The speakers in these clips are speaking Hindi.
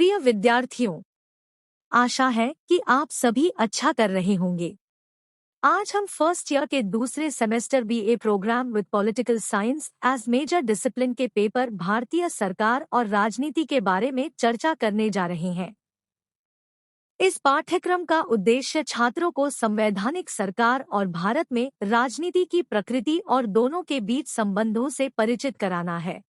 प्रिय विद्यार्थियों, आशा है कि आप सभी अच्छा कर रहे होंगे। आज हम फर्स्ट ईयर के दूसरे semester BA program with political science as major discipline के पेपर भारतीय सरकार और राजनीति के बारे में चर्चा करने जा रहे हैं। इस पाठ्यक्रम का उद्देश्य छात्रों को संवैधानिक सरकार और भारत में राजनीति की प्रकृति और दोनों के बीच संबंधों से परिचित कराना है।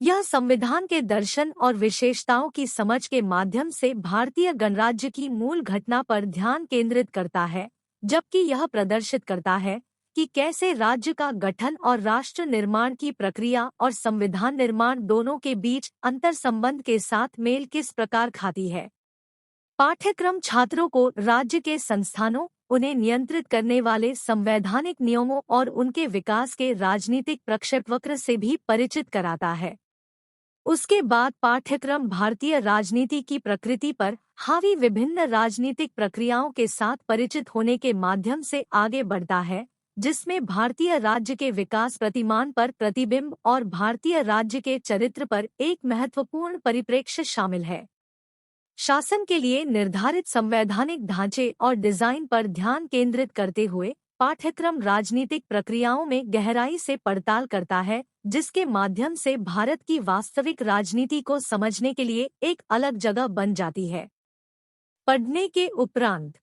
यह संविधान के दर्शन और विशेषताओं की समझ के माध्यम से भारतीय गणराज्य की मूल घटना पर ध्यान केंद्रित करता है, जबकि यह प्रदर्शित करता है कि कैसे राज्य का गठन और राष्ट्र निर्माण की प्रक्रिया और संविधान निर्माण दोनों के बीच अंतर संबंध के साथ मेल किस प्रकार खाती है। पाठ्यक्रम छात्रों को राज्य के संस्थानों, उन्हें नियंत्रित करने वाले संवैधानिक नियमों और उनके विकास के राजनीतिक प्रक्षेपवक्र से भी परिचित कराता है। उसके बाद पाठ्यक्रम भारतीय राजनीति की प्रकृति पर हावी विभिन्न राजनीतिक प्रक्रियाओं के साथ परिचित होने के माध्यम से आगे बढ़ता है, जिसमें भारतीय राज्य के विकास प्रतिमान पर प्रतिबिंब और भारतीय राज्य के चरित्र पर एक महत्वपूर्ण परिप्रेक्ष्य शामिल है। शासन के लिए निर्धारित संवैधानिक ढांचे और डिजाइन पर ध्यान केंद्रित करते हुए पाठ्यक्रम राजनीतिक प्रक्रियाओं में गहराई से पड़ताल करता है, जिसके माध्यम से भारत की वास्तविक राजनीति को समझने के लिए एक अलग जगह बन जाती है। पढ़ने के उपरांत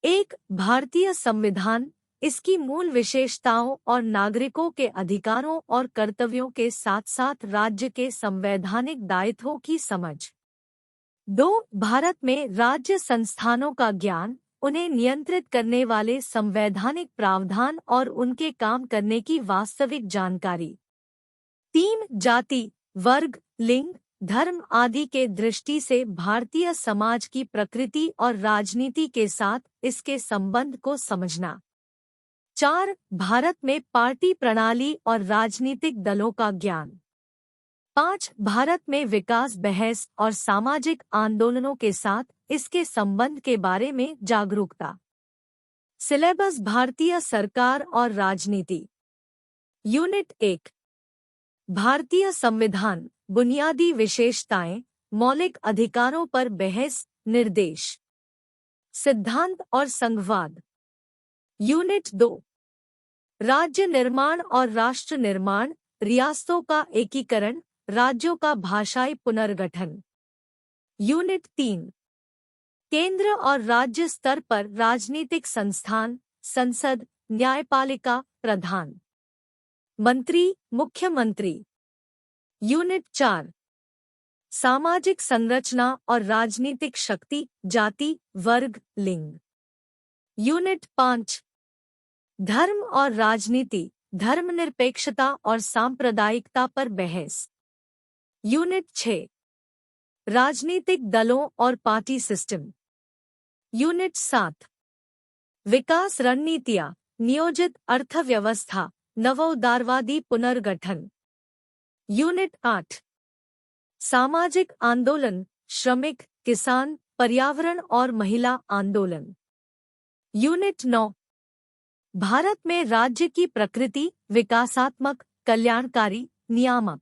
एक भारतीय संविधान, इसकी मूल विशेषताओं और नागरिकों के अधिकारों और कर्तव्यों के साथ साथ राज्य के संवैधानिक दायित्वों की समझ। 2. भारत में राज्य संस्थानों का ज्ञान, उन्हें नियंत्रित करने वाले संवैधानिक प्रावधान और उनके काम करने की वास्तविक जानकारी। 3. जाति, वर्ग, लिंग, धर्म आदि के दृष्टि से भारतीय समाज की प्रकृति और राजनीति के साथ इसके संबंध को समझना। 4. भारत में पार्टी प्रणाली और राजनीतिक दलों का ज्ञान। 5. भारत में विकास बहस और सामाजिक आंदोलनों के साथ इसके संबंध के बारे में जागरूकता। सिलेबस भारतीय सरकार और राजनीति। यूनिट 1 भारतीय संविधान, बुनियादी विशेषताएं, मौलिक अधिकारों पर बहस, निर्देश, सिद्धांत और संघवाद। यूनिट 2 राज्य निर्माण और राष्ट्र निर्माण, रियासतों का एकीकरण, राज्यों का भाषाई पुनर्गठन। यूनिट 3 केंद्र और राज्य स्तर पर राजनीतिक संस्थान, संसद, न्यायपालिका, प्रधान मंत्री, मुख्यमंत्री। यूनिट 4 सामाजिक संरचना और राजनीतिक शक्ति, जाति, वर्ग, लिंग। यूनिट 5 धर्म और राजनीति, धर्मनिरपेक्षता और सांप्रदायिकता पर बहस। यूनिट 6 राजनीतिक दलों और पार्टी सिस्टम। यूनिट 7 विकास रणनीतियाँ, नियोजित अर्थव्यवस्था, नवोदारवादी पुनर्गठन। यूनिट 8 सामाजिक आंदोलन, श्रमिक, किसान, पर्यावरण और महिला आंदोलन। यूनिट 9 भारत में राज्य की प्रकृति, विकासात्मक, कल्याणकारी, नियामक।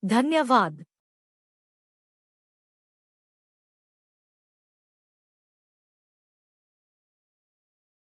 धन्यवाद।